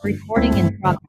Recording in progress.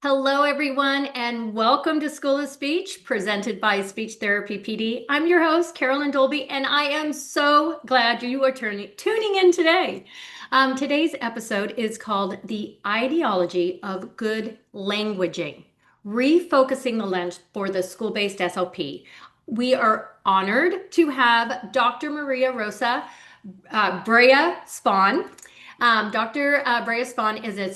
Hello, everyone, and welcome to School of Speech, presented by SpeechTherapyPD. I'm your host, Carolyn Dolby, and I am so glad you are tuning in today. Today's episode is called The Ideology of Good Languaging, Refocusing the Lens for the School-Based SLP. We are honored to have Dr. Maria Rosa Brea-Spahn. Dr. Brea-Spahn is a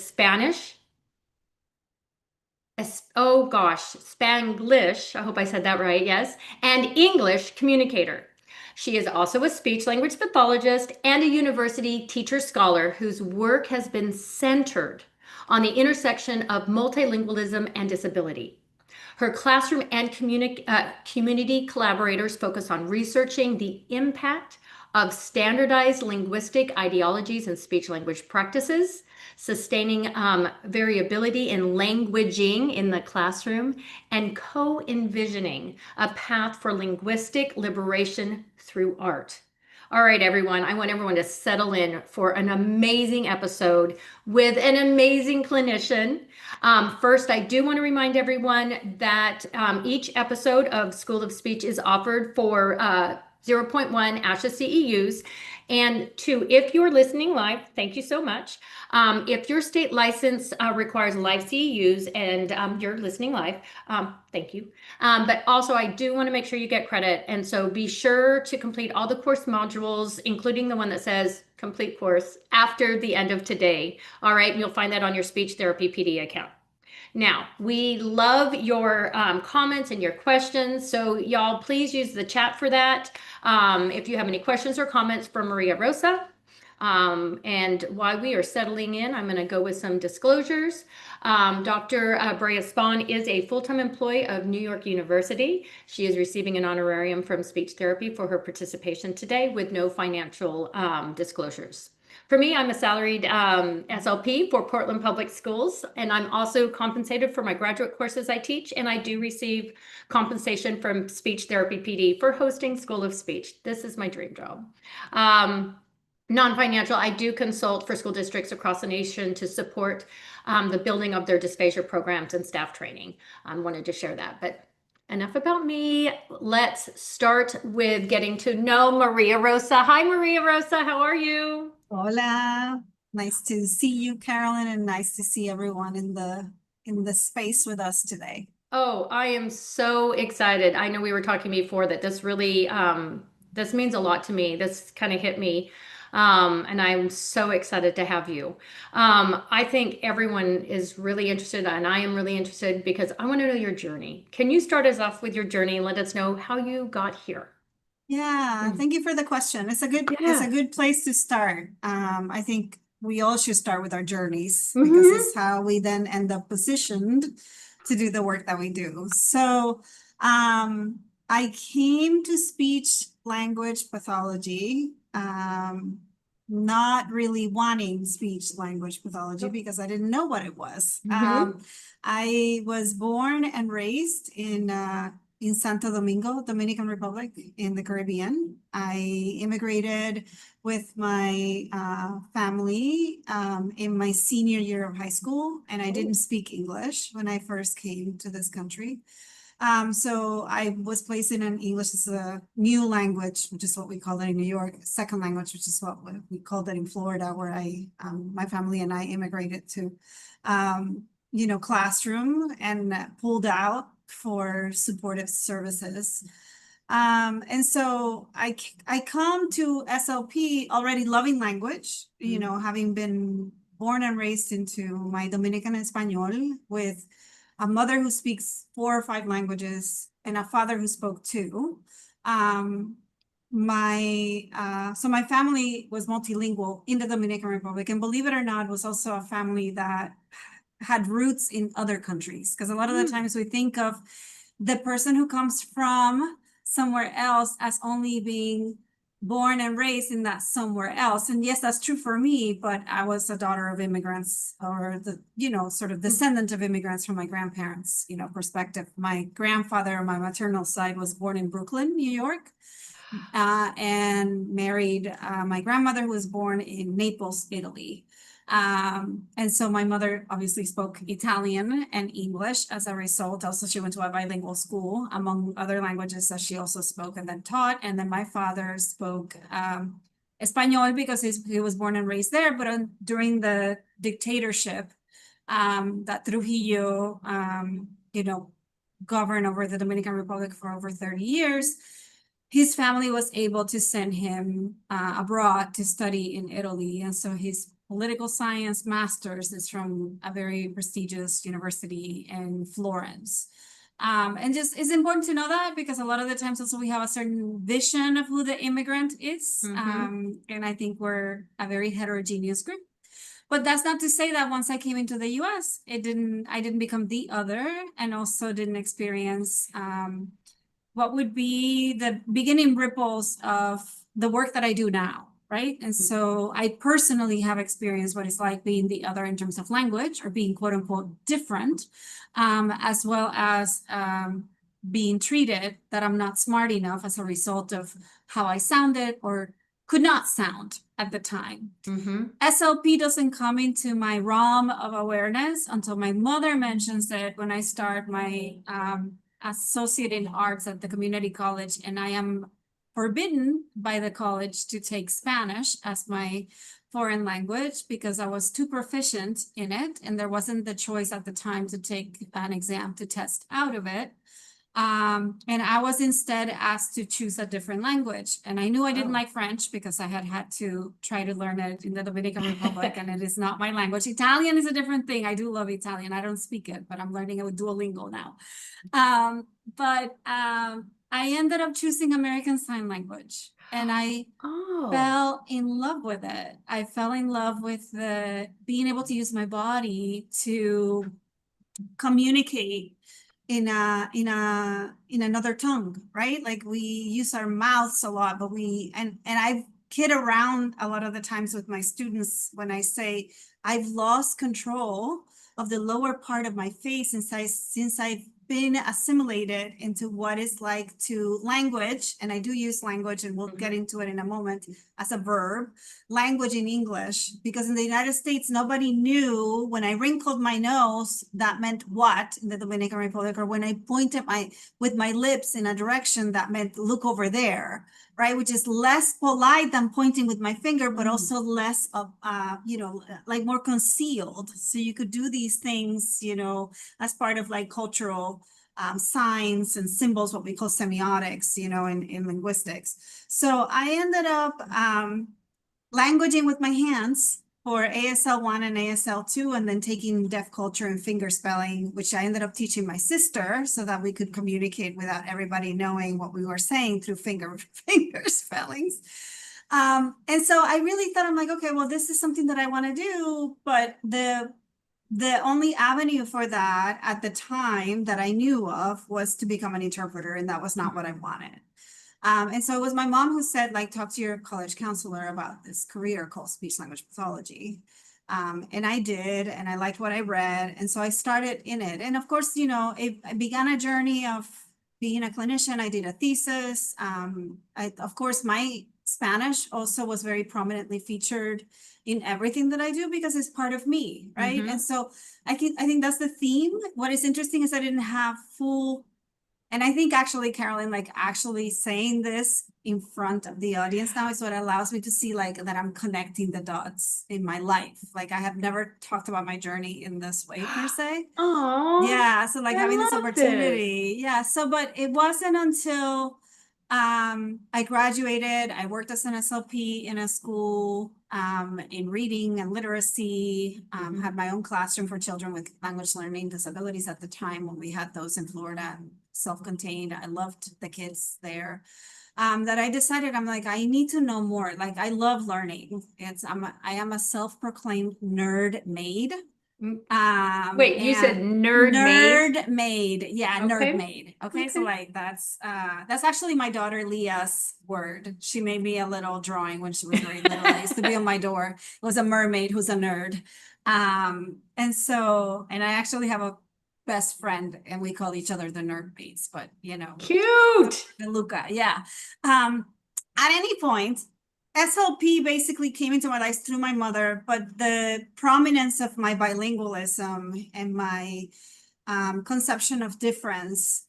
Spanglish, I hope I said that right, yes, and English communicator. She is also a speech language pathologist and a university teacher scholar whose work has been centered on the intersection of multilingualism and disability. Her classroom and community collaborators focus on researching the impact of standardized linguistic ideologies and speech-language practices, sustaining variability in languaging in the classroom, and co-envisioning a path for linguistic liberation through art. All right, everyone, I want everyone to settle in for an amazing episode with an amazing clinician. First, I do want to remind everyone that each episode of School of Speech is offered for 0.1 ASHA CEUs. And two, if you're listening live, thank you so much. If your state license requires live CEUs and you're listening live, thank you. But also I do want to make sure you get credit. And so be sure to complete all the course modules, including the one that says complete course after the end of today. All right, and you'll find that on your Speech Therapy PD account. Now, we love your comments and your questions, so y'all please use the chat for that. If you have any questions or comments for Maria Rosa, And while we are settling in, I'm going to go with some disclosures. Dr. Brea-Spahn is a full-time employee of New York University. She is receiving an honorarium from speech therapy for her participation today with no financial disclosures. For me, I'm a salaried SLP for Portland Public Schools, and I'm also compensated for my graduate courses I teach, and I do receive compensation from SpeechTherapyPD for hosting School of Speech. This is my dream job. Non-financial, I do consult for school districts across the nation to support the building of their dysphagia programs and staff training. I wanted to share that, but enough about me. Let's start with getting to know Maria Rosa. Hi, Maria Rosa. How are you? Hola, nice to see you, Carolyn, and nice to see everyone in the space with us today. Oh, I am so excited. I know we were talking before that this really this means a lot to me. This kind of hit me. And I'm so excited to have you. I think everyone is really interested, and I am really interested because I want to know your journey. Can you start us off with your journey and let us know how you got here? Yeah, thank you for the question. It's a good place to start. I think we all should start with our journeys because it's how we then end up positioned to do the work that we do. So I came to speech language pathology, not really wanting speech language pathology because I didn't know what it was. I was born and raised in Santo Domingo, Dominican Republic in the Caribbean. I immigrated with my family in my senior year of high school, and I didn't speak English when I first came to this country. So I was placed in an English as a new language, which is what we call it in New York, second language, which is what we called it in Florida, where my family and I immigrated to, classroom and pulled out for supportive services. And so I come to SLP already loving language, having been born and raised into my Dominican Espanol with a mother who speaks 4 or 5 languages and a father who spoke 2. So my family was multilingual in the Dominican Republic, and believe it or not, was also a family that had roots in other countries. Because a lot of the times we think of the person who comes from somewhere else as only being born and raised in that somewhere else. And yes, that's true for me, but I was a daughter of immigrants, or sort of descendant of immigrants from my grandparents, perspective. My grandfather on my maternal side was born in Brooklyn, New York, and married my grandmother, who was born in Naples, Italy. And so my mother obviously spoke Italian and English as a result. Also, she went to a bilingual school, among other languages that she also spoke and then taught. And then my father spoke Espanol because he was born and raised there. But during the dictatorship that Trujillo, governed over the Dominican Republic for over 30 years, his family was able to send him abroad to study in Italy. And so his political science master's is from a very prestigious university in Florence. And just it's important to know that because a lot of the times also we have a certain vision of who the immigrant is. And I think we're a very heterogeneous group. But that's not to say that once I came into the US, I didn't become the other, and also didn't experience what would be the beginning ripples of the work that I do now. Right. And so I personally have experienced what it's like being the other in terms of language, or being quote unquote different, as well as being treated that I'm not smart enough as a result of how I sounded or could not sound at the time. SLP doesn't come into my realm of awareness until my mother mentions it when I start my associate in arts at the community college, and I am forbidden by the college to take Spanish as my foreign language because I was too proficient in it, and there wasn't the choice at the time to take an exam to test out of it. And I was instead asked to choose a different language. And I knew I didn't like French because I had to try to learn it in the Dominican Republic, and it is not my language. Italian is a different thing. I do love Italian. I don't speak it, but I'm learning it with Duolingo now. I ended up choosing American Sign Language, and I Oh. fell in love with it. I fell in love with the being able to use my body to communicate in another tongue, right? Like we use our mouths a lot, but and I kid around a lot of the times with my students when I say I've lost control of the lower part of my face since I've been assimilated into what it's like to language, and I do use language, and we'll get into it in a moment, as a verb, language in English, because in the United States, nobody knew when I wrinkled my nose, that meant what in the Dominican Republic, or when I pointed with my lips in a direction, that meant look over there, right? Which is less polite than pointing with my finger, but also less of, like more concealed. So you could do these things, as part of like cultural signs and symbols, what we call semiotics, in linguistics. So I ended up languaging with my hands for ASL1 and ASL2, and then taking deaf culture and finger spelling, which I ended up teaching my sister so that we could communicate without everybody knowing what we were saying through finger spellings. And so I really thought, I'm like, okay, well, this is something that I want to do, but the only avenue for that at the time that I knew of was to become an interpreter, and that was not what I wanted. And so it was my mom who said, like, talk to your college counselor about this career called speech language pathology. And I did, and I liked what I read. And so I started in it. And of course, I began a journey of being a clinician. I did a thesis. Of course, my Spanish also was very prominently featured in everything that I do because it's part of me, right? And so I think that's the theme. What is interesting is I didn't have full. And I think actually, Carolyn, like actually saying this in front of the audience now is what allows me to see like that I'm connecting the dots in my life. Like I have never talked about my journey in this way per se. Oh, yeah. So like having this love opportunity. Yeah. So, but it wasn't until I graduated, I worked as an SLP in a school in reading and literacy, had my own classroom for children with language learning disabilities at the time when we had those in Florida, self-contained. I loved the kids there. That I decided, I'm like, I need to know more. Like I love learning. I am a self-proclaimed nerd maid. Wait, you said nerd maid. Yeah, Okay. nerd maid. Okay, so like that's actually my daughter Leah's word. She made me a little drawing when she was very little. It used to be on my door. It was a mermaid who's a nerd. And I actually have a best friend, and we call each other the nerd maids, but Cute. Luca, yeah. At any point, SLP basically came into my life through my mother, but the prominence of my bilingualism and my conception of difference,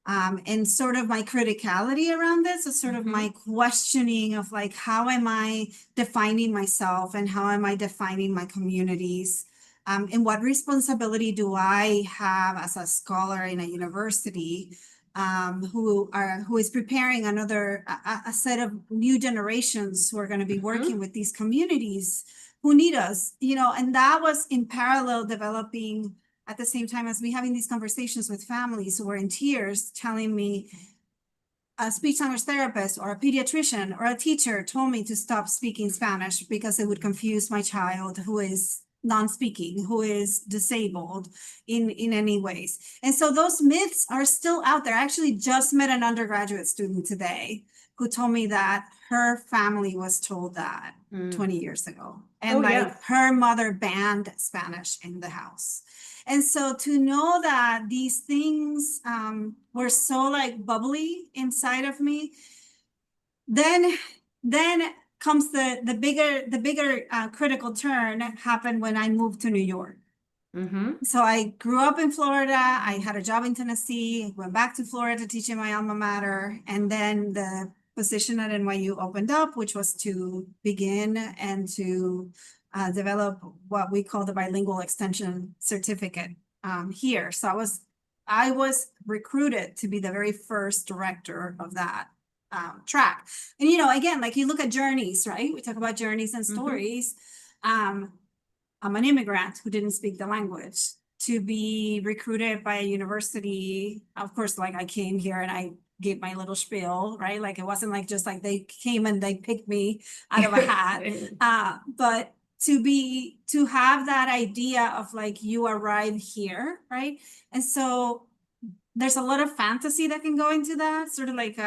and sort of my criticality around this, is sort of my questioning of like, how am I defining myself and how am I defining my communities? And what responsibility do I have as a scholar in a university who is preparing a set of new generations who are going to be working with these communities who need us, and that was in parallel developing at the same time as me having these conversations with families who were in tears telling me a speech language therapist or a pediatrician or a teacher told me to stop speaking Spanish because it would confuse my child who is non-speaking, who is disabled in any ways. And so those myths are still out there. I actually just met an undergraduate student today who told me that her family was told that 20 years ago. And her mother banned Spanish in the house. And so to know that these things were so like bubbly inside of me, then comes the bigger critical turn happened when I moved to New York. So I grew up in Florida. I had a job in Tennessee, went back to Florida to teach in my alma mater. And then the position at NYU opened up, which was to begin and to develop what we call the bilingual extension certificate here. So I was recruited to be the very first director of that track. And, again, like you look at journeys, right? We talk about journeys and stories. I'm an immigrant who didn't speak the language to be recruited by a university. Of course, like I came here and I gave my little spiel, right? Like it wasn't like just like they came and they picked me out of a hat. But to have that idea of like you arrive here, right? And so there's a lot of fantasy that can go into that, sort of like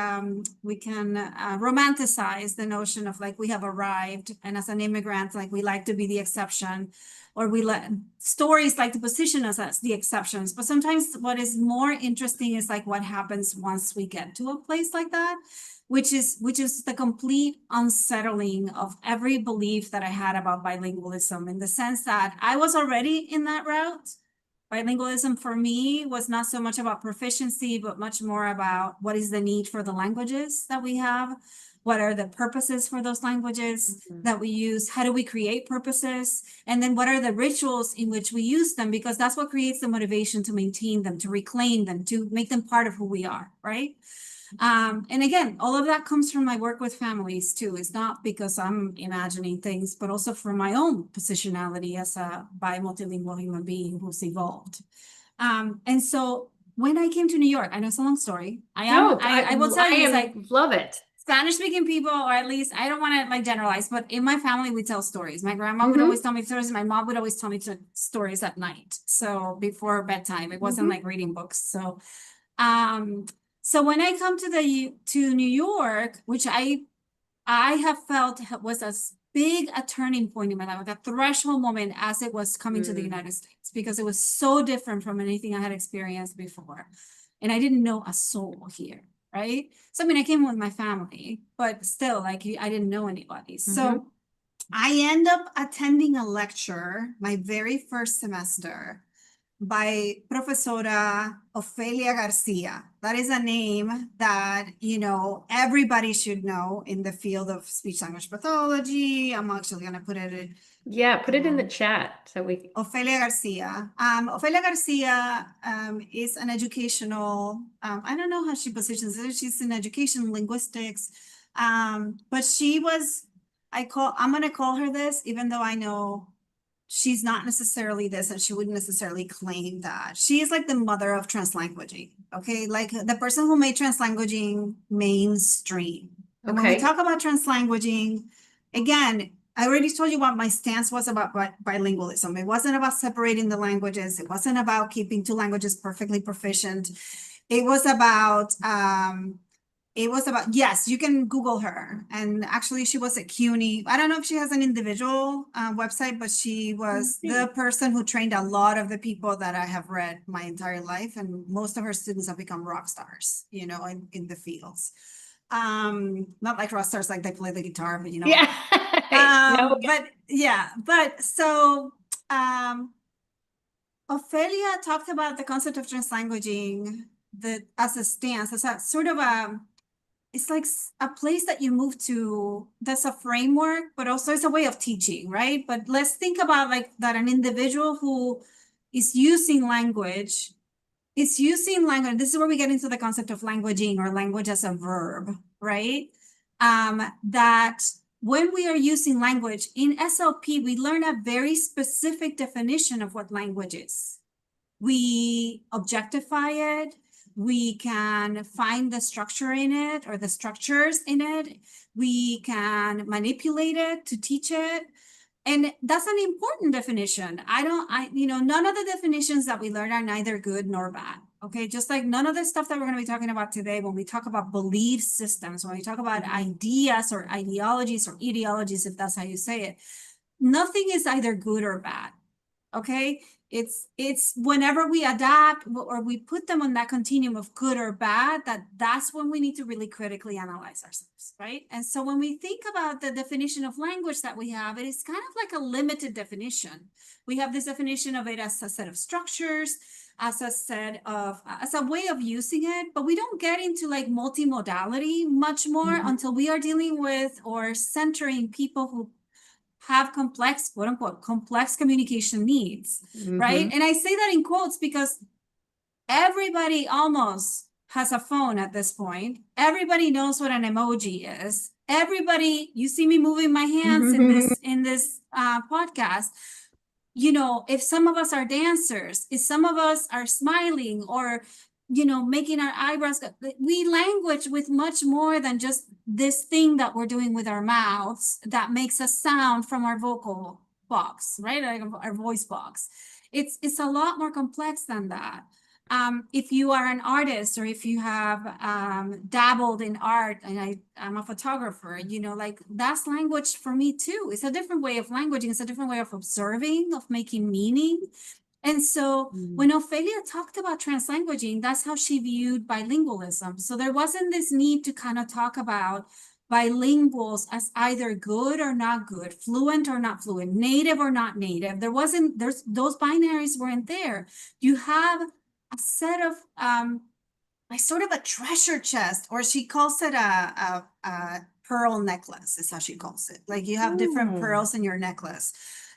we can romanticize the notion of like we have arrived, and as an immigrant, like we like to be the exception, or we let stories like to position us as the exceptions. But sometimes what is more interesting is like what happens once we get to a place like that, which is the complete unsettling of every belief that I had about bilingualism, in the sense that I was already in that route. Bilingualism for me was not so much about proficiency, but much more about what is the need for the languages that we have? What are the purposes for those languages that we use? How do we create purposes? And then what are the rituals in which we use them? Because that's what creates the motivation to maintain them, to reclaim them, to make them part of who we are, right? And again, all of that comes from my work with families too. It's not because I'm imagining things, but also from my own positionality as a bi-multilingual human being who's evolved. And so when I came to New York, I know it's a long story. I will tell you, like, love it. Spanish-speaking people, or at least I don't want to like generalize, but in my family we tell stories. My grandma would always tell me stories. My mom would always tell me stories at night, so before bedtime. It wasn't like reading books. So when I come to New York, which I have felt was as big a turning point in my life, like a threshold moment as it was coming to the United States, because it was so different from anything I had experienced before. And I didn't know a soul here, right? So, I mean, I came with my family, but still, like, I didn't know anybody. So I end up attending a lecture my very first semester by Professora Ofelia Garcia. That is a name that, you know, everybody should know in the field of speech language pathology. I'm actually going to put it in. Put it in the chat so we. Ofelia Garcia. Ofelia Garcia is an educational, I don't know how she positions it. She's in education linguistics. But she was, I'm going to call her this, even though I know she's not necessarily this, and she wouldn't necessarily claim that. She is like the mother of translanguaging, okay? Like the person who made translanguaging mainstream. And when we talk about translanguaging, again, I already told you what my stance was about bilingualism. It wasn't about separating the languages. It wasn't about keeping two languages perfectly proficient. It was about, yes, you can Google her. And actually she was at CUNY. I don't know if she has an individual website, but she was the person who trained a lot of the people that I have read my entire life. And most of her students have become rock stars, you know, in the fields. Not like rock stars, like they play the guitar, but you know. But so Ofelia talked about the concept of translanguaging as a stance, as a sort of it's like a place that you move to, that's a framework, but also it's a way of teaching, right? But let's think about like that an individual who is using language, this is where we get into the concept of languaging, or language as a verb, right? That when we are using language in SLP, we learn a very specific definition of what language is. We objectify it. We can find the structure in it, or the structures in it. We can manipulate it to teach it. And that's an important definition. None of the definitions that we learn are neither good nor bad. Okay, just like none of the stuff that we're going to be talking about today, when we talk about belief systems, when we talk about ideas or ideologies or ideologies, if that's how you say it, nothing is either good or bad. Okay, it's whenever we adapt or we put them on that continuum of good or bad, that's when we need to really critically analyze ourselves, right? And so when we think about the definition of language that we have, it is kind of like a limited definition. We have this definition of it as a set of structures, as a way of using it, but we don't get into like multimodality much more until we are dealing with or centering people who have complex, quote unquote, complex communication needs, right? And I say that in quotes because everybody almost has a phone at this point. Everybody knows what an emoji is. Everybody, you see me moving my hands in this podcast. you know, if some of us are dancers, if some of us are smiling or, you know, making our eyebrows go, we language with much more than just this thing that we're doing with our mouths that makes a sound from our vocal box, right? Our voice box. It's a lot more complex than that. If you are an artist or if you have dabbled in art, and I'm a photographer, you know, like that's language for me too. It's a different way of languaging. It's a different way of observing, of making meaning. And so when Ophelia talked about translanguaging, that's how she viewed bilingualism. So there wasn't this need to kind of talk about bilinguals as either good or not good, fluent or not fluent, native or not native. Those binaries weren't there. You have a set of like sort of a treasure chest, or she calls it a pearl necklace, is how she calls it. Like you have different pearls in your necklace.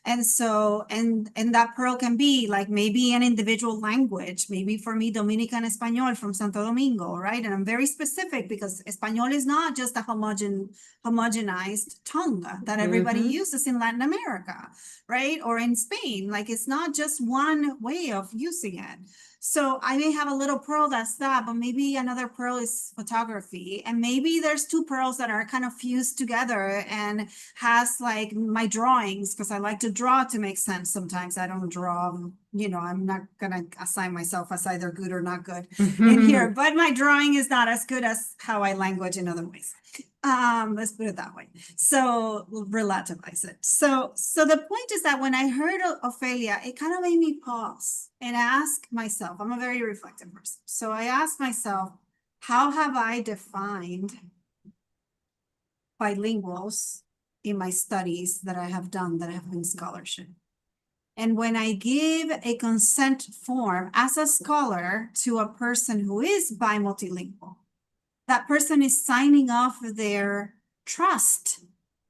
And so, and that pearl can be like maybe an individual language, maybe for me, Dominican Español from Santo Domingo, right? And I'm very specific because Español is not just a homogenized tongue that everybody uses in Latin America, right? Or in Spain, like it's not just one way of using it. So I may have a little pearl that's that, but maybe another pearl is photography. And maybe there's two pearls that are kind of fused together and has like my drawings, because I like to draw to make sense. Sometimes I don't draw, you know, I'm not going to assign myself as either good or not good in here, but my drawing is not as good as how I language in other ways. Let's put it that way. So we'll relativize it. So the point is that when I heard Ophelia, it kind of made me pause and ask myself, I'm a very reflective person. So I asked myself, how have I defined bilinguals in my studies that I have done, that have been scholarship? And when I give a consent form as a scholar to a person who is bi-multilingual, that person is signing off their trust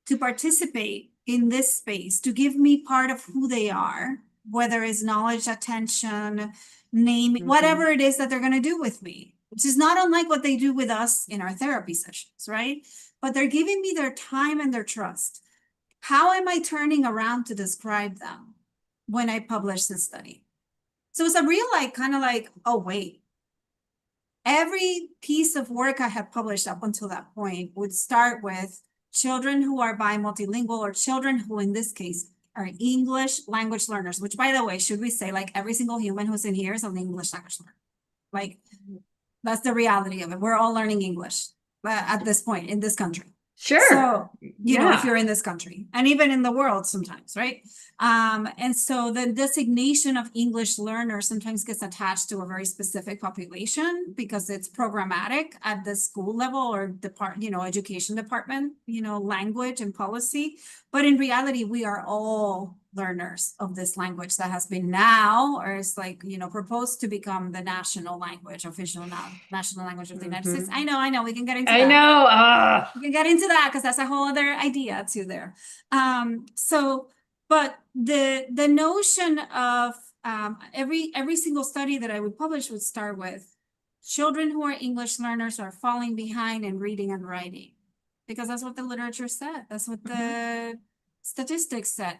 to participate in this space, to give me part of who they are, whether it's knowledge, attention, name, whatever it is that they're going to do with me, which is not unlike what they do with us in our therapy sessions, right? But they're giving me their time and their trust. How am I turning around to describe them when I publish this study? So it's a real like, kind of like, oh, wait. Every piece of work I have published up until that point would start with children who are bi-multilingual, or children who in this case are English language learners, which by the way, should we say like every single human who's in here is an English language learner. Like that's the reality of it. We're all learning English at this point in this country. Sure. So, you know, if you're in this country and even in the world sometimes, right? And so the designation of English learner sometimes gets attached to a very specific population because it's programmatic at the school level or education department, language and policy. But in reality, we are all learners of this language that has been now, or is like, proposed to become the national language, official national language of the United States. I know, we can get into that. I know. We can get into that because that's a whole other idea too there. But the notion of every single study that I would publish would start with children who are English learners are falling behind in reading and writing, because that's what the literature said. That's what the statistics said.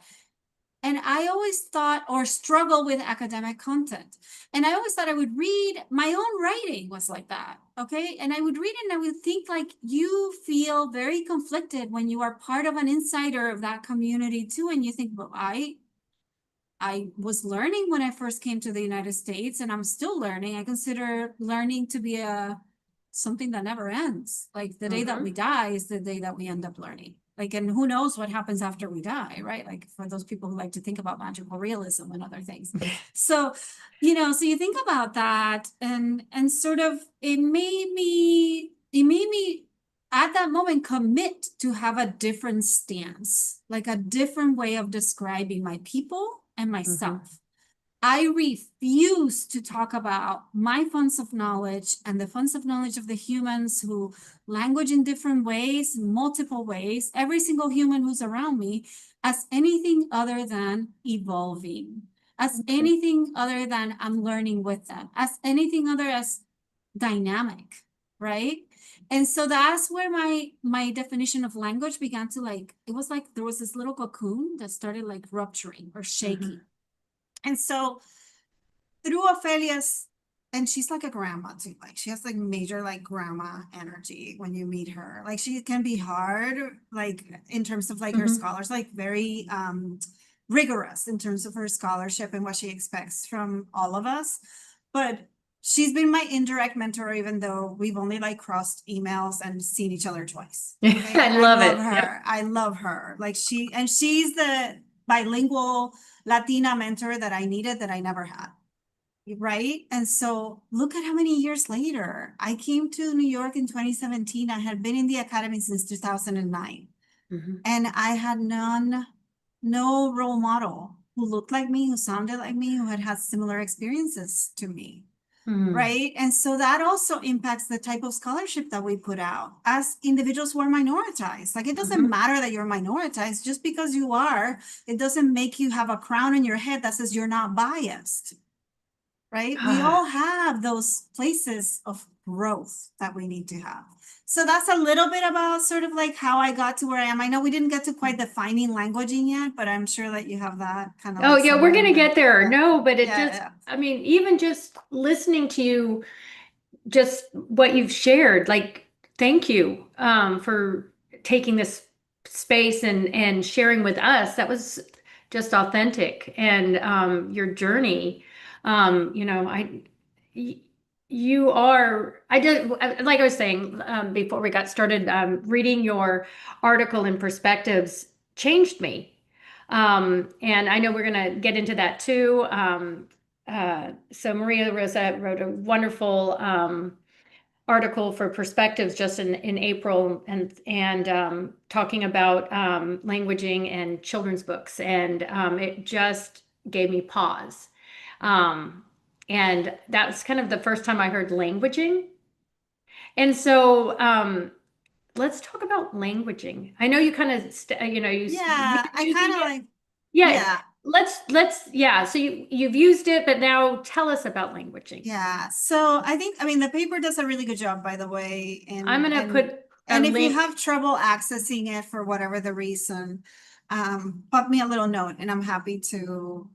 And I always thought, or struggle with academic content. And I always thought I would read, my own writing was like that, okay? And I would read it and I would think like, you feel very conflicted when you are part of an insider of that community too. And you think, well, I was learning when I first came to the United States, and I'm still learning. I consider learning to be something that never ends. Like the day that we die is the day that we end up learning. Like, and who knows what happens after we die, right? Like for those people who like to think about magical realism and other things. So, so you think about that and sort of, it made me at that moment commit to have a different stance, like a different way of describing my people and myself. I refuse to talk about my funds of knowledge and the funds of knowledge of the humans who language in different ways, multiple ways, every single human who's around me, as anything other than evolving, as anything other than I'm learning with them, as anything other as dynamic, right? And so that's where my definition of language began to it was like there was this little cocoon that started like rupturing or shaking. And so through Ophelia's, and she's like a grandma too, like she has like major like grandma energy when you meet her. Like she can be hard, like in terms of like her scholars, like very rigorous in terms of her scholarship and what she expects from all of us. But she's been my indirect mentor, even though we've only like crossed emails and seen each other twice. Okay? I And love I it. love her. I love her. Like she's the bilingual Latina mentor that I needed that I never had. Right. And so look at how many years later I came to New York in 2017. I had been in the academy since 2009. And I had no role model who looked like me, who sounded like me, who had similar experiences to me. Right. And so that also impacts the type of scholarship that we put out as individuals who are minoritized. Like it doesn't matter that you're minoritized, just because you are, it doesn't make you have a crown on your head that says you're not biased. Right? We all have those places of growth that we need to have. So that's a little bit about sort of like how I got to where I am. I know we didn't get to quite defining languaging yet, but I'm sure that you have that kind of. Oh, like yeah, we're somewhere going in to get there. No, but it Yeah, just, yeah. I mean, even just listening to you, just what you've shared, like, thank you for taking this space and sharing with us. That was just authentic. And your journey, you know, you are, I did, like I was saying before we got started, reading your article in Perspectives changed me. And I know we're going to get into that too. So Maria Rosa wrote a wonderful article for Perspectives just in April and talking about languaging and children's books. And it just gave me pause. And that was kind of the first time I heard languaging. And so let's talk about languaging. I know you kind of, Yeah, I kind of like, yeah, yeah. yeah. So you've used it, but now tell us about languaging. Yeah. So I think, I mean, the paper does a really good job, by the way. I'm going to put a and if you link. have trouble accessing it for whatever the reason, pop me a little note and I'm happy to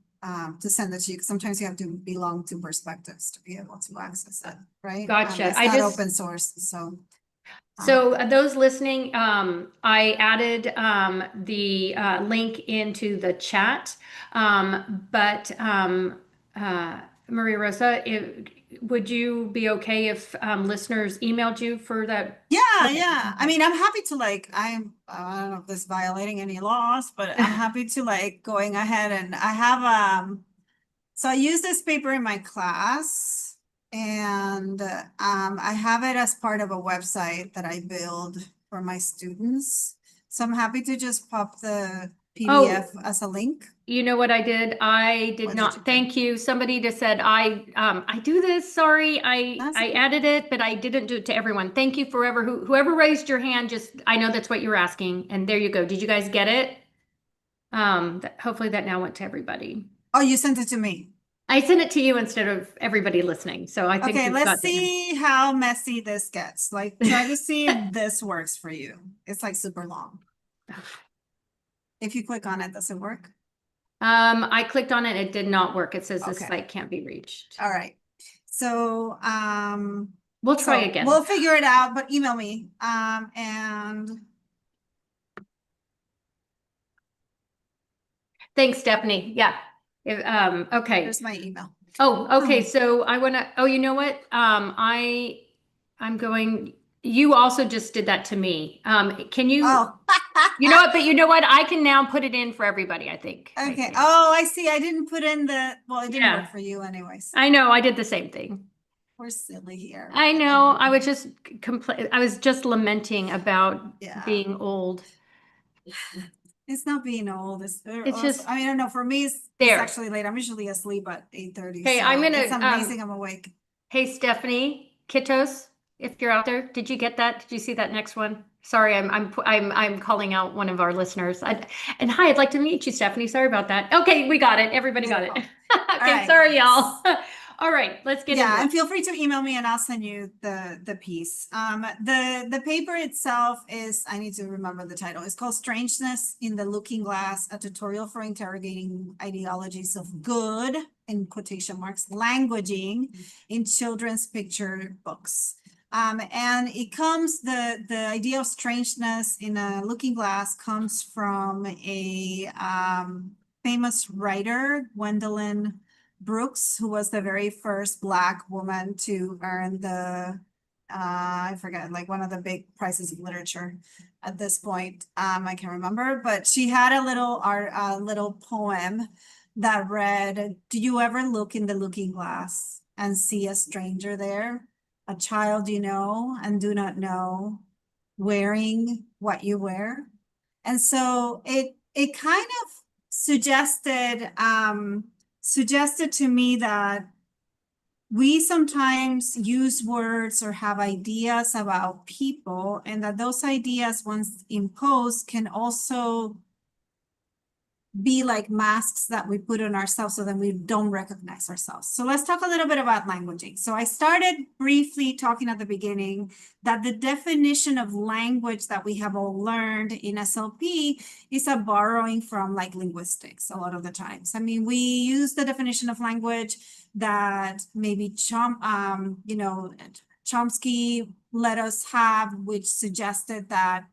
send it to you. Because sometimes you have to belong to Perspectives to be able to access it, right? Gotcha. It's not open source, so. So those listening, I added the link into the chat. But Maria Rosa, would you be okay if listeners emailed you for that? Yeah, yeah. I mean, I'm happy to like, I don't know if this is violating any laws, but I'm happy to like going ahead and I have, so I use this paper in my class and I have it as part of a website that I build for my students. So I'm happy to just pop the PDF as a link. You know what I did? I did not. Thank you. Somebody just said I do this. Sorry, I added it, but I didn't do it to everyone. Thank you forever. Whoever raised your hand, just I know that's what you were asking, and there you go. Did you guys get it? Hopefully that now went to everybody. Oh, you sent it to me. I sent it to you instead of everybody listening. So I think okay, let's see how messy this gets. Like try to see if this works for you. It's like super long. If you click on it, does it work? I clicked on it. It did not work. It says this site can't be reached. All right. So we'll try again. We'll figure it out, but email me. And thanks, Stephanie. Yeah. Okay. Here's my email. Oh, okay. So I want to, you know what? I'm going, you also just did that to me. Can you, you know what, but you know what? I can now put it in for everybody, I think. Okay. Oh, I see. I didn't put in well, it didn't work for you anyways. I know. I did the same thing. We're silly here. I know. I was just I was just lamenting about being old. It's not being old. It's also, just, I mean, I don't know. For me, it's actually late. I'm usually asleep at 8:30. Okay, I'm gonna. It's amazing. I'm awake. Hey, Stephanie, Kittos, if you're out there, did you get that? Did you see that next one? Sorry, I'm calling out one of our listeners. And hi, I'd like to meet you, Stephanie. Sorry about that. Okay, we got it. Everybody got it. Okay, sorry, y'all. All right, let's get Yeah, into and it. feel free to email me and I'll send you the piece. The paper itself is, I need to remember the title. It's called Strangeness in the Looking Glass, a tutorial for interrogating ideologies of good, in quotation marks, languaging in children's picture books. And it comes, the idea of strangeness in a looking glass comes from a famous writer, Gwendolyn Brooks, who was the very first Black woman to earn the, I forget, like one of the big prizes of literature at this point. I can't remember, but she had a little poem that read, "Do you ever look in the looking glass and see a stranger there? A child you know and do not know, wearing what you wear?" And so it kind of suggested to me that we sometimes use words or have ideas about people, and that those ideas, once imposed, can also be like masks that we put on ourselves so that we don't recognize ourselves. So let's talk a little bit about languaging. So I started briefly talking at the beginning that the definition of language that we have all learned in SLP is a borrowing from like linguistics a lot of the times. I mean, we use the definition of language that maybe Chomsky let us have, which suggested that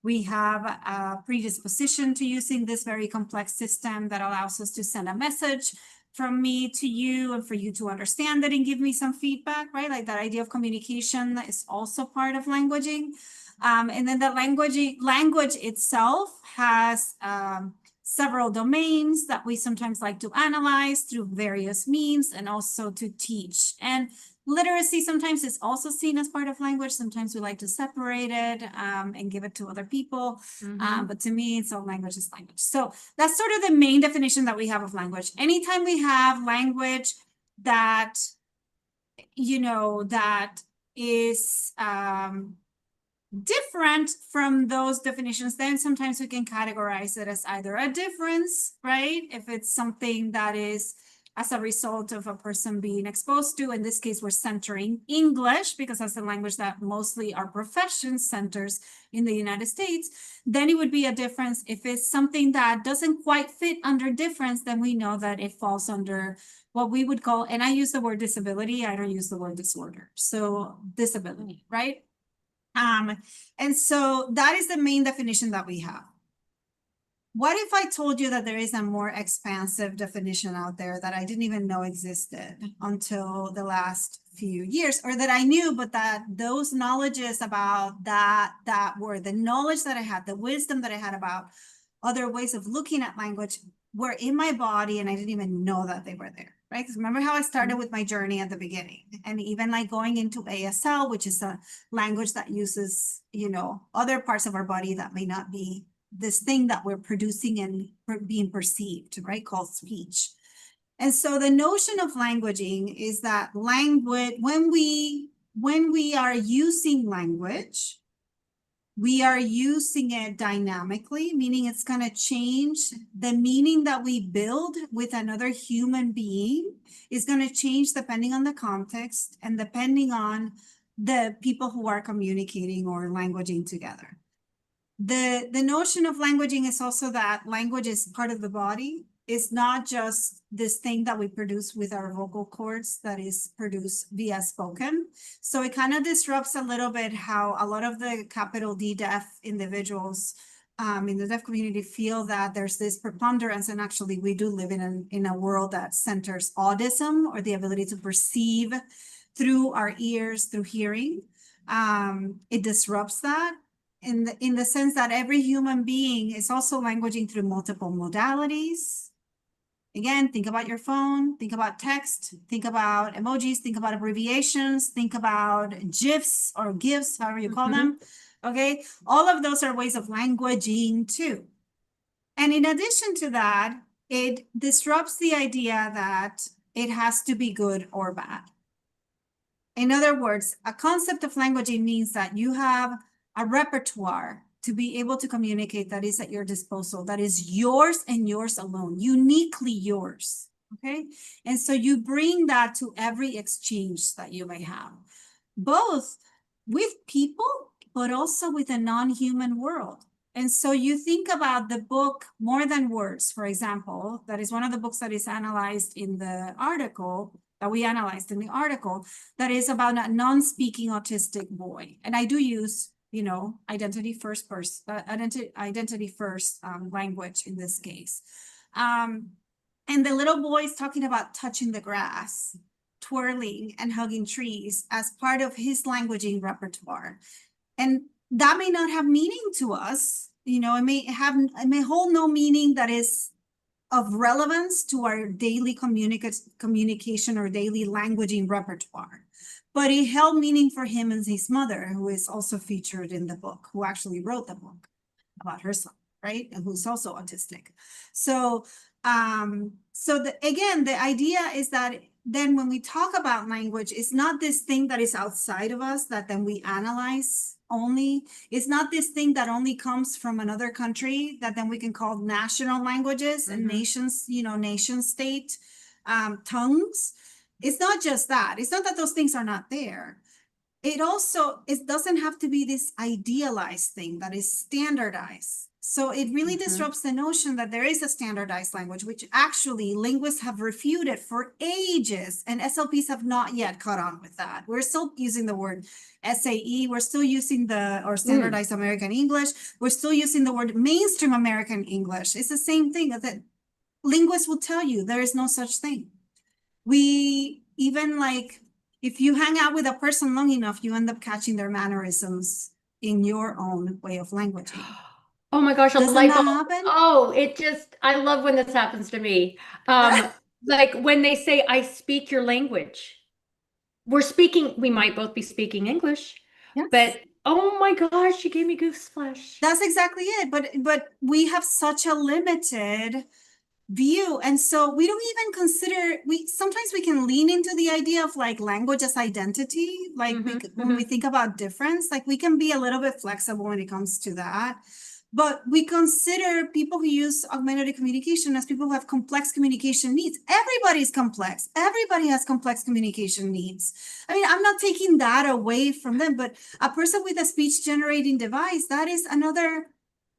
we have a predisposition to using this very complex system that allows us to send a message from me to you and for you to understand it and give me some feedback, right? Like that idea of communication is also part of languaging. And then the language itself has several domains that we sometimes like to analyze through various means and also to teach. And literacy sometimes is also seen as part of language. Sometimes we like to separate it and give it to other people. But to me, it's all language is language. So that's sort of the main definition that we have of language. Anytime we have language that, that is different from those definitions, then sometimes we can categorize it as either a difference, right? If it's something that is as a result of a person being exposed to, in this case, we're centering English because that's the language that mostly our profession centers in the United States, then it would be a difference. If it's something that doesn't quite fit under difference, then we know that it falls under what we would call, and I use the word disability, I don't use the word disorder. So disability, right? And so that is the main definition that we have. What if I told you that there is a more expansive definition out there that I didn't even know existed until the last few years, or that I knew, but that those knowledges about that were the knowledge that I had, the wisdom that I had about other ways of looking at language were in my body and I didn't even know that they were there, right? Because remember how I started with my journey at the beginning, and even like going into ASL, which is a language that uses, other parts of our body that may not be this thing that we're producing and being perceived, right, called speech. And so the notion of languaging is that language, when we are using language, we are using it dynamically, meaning it's going to change the meaning that we build with another human being is going to change depending on the context and depending on the people who are communicating or languaging together. The notion of languaging is also that language is part of the body. It's not just this thing that we produce with our vocal cords that is produced via spoken. So it kind of disrupts a little bit how a lot of the capital D deaf individuals in the deaf community feel that there's this preponderance, and actually we do live in a world that centers autism, or the ability to perceive through our ears, through hearing. It disrupts that. In the sense that every human being is also languaging through multiple modalities. Again, think about your phone, think about text, think about emojis, think about abbreviations, think about GIFs or GIFs, however you call them. Okay, all of those are ways of languaging too. And in addition to that, it disrupts the idea that it has to be good or bad. In other words, a concept of languaging means that you have a repertoire to be able to communicate that is at your disposal, that is yours and yours alone, uniquely yours, okay? And so you bring that to every exchange that you may have, both with people, but also with a non-human world. And so you think about the book More Than Words, for example, that is one of the books that is analyzed in the article, that we analyzed in the article, that is about a non-speaking autistic boy. And I do use, you know, identity first language in this case. And the little boy is talking about touching the grass, twirling and hugging trees as part of his languaging repertoire. And that may not have meaning to us, you know, it may hold no meaning that is of relevance to our daily communication or daily languaging repertoire. But it held meaning for him and his mother, who is also featured in the book, who actually wrote the book about her son, right? And who's also autistic. So, again, the idea is that then when we talk about language, it's not this thing that is outside of us that then we analyze only. It's not this thing that only comes from another country that then we can call national languages and nations, you know, nation state tongues. It's not just that. It's not that those things are not there. It doesn't have to be this idealized thing that is standardized. So it really disrupts the notion that there is a standardized language, which actually linguists have refuted for ages, and SLPs have not yet caught on with that. We're still using the word SAE. We're still using or standardized American English. We're still using the word mainstream American English. It's the same thing that linguists will tell you there is no such thing. We even like, if you hang out with a person long enough, you end up catching their mannerisms in your own way of languaging. Oh my gosh, Doesn't light that bulb. happen? Oh, I love when this happens to me. Like when they say, I speak your language. We might both be speaking English, Yes. but oh my gosh, you gave me gooseflesh. That's exactly it. But we have such a limited view. And so we don't even consider, sometimes we can lean into the idea of like language as identity. Like when we think about difference, like we can be a little bit flexible when it comes to that. But we consider people who use augmentative communication as people who have complex communication needs. Everybody's complex. Everybody has complex communication needs. I mean, I'm not taking that away from them, but a person with a speech generating device, that is another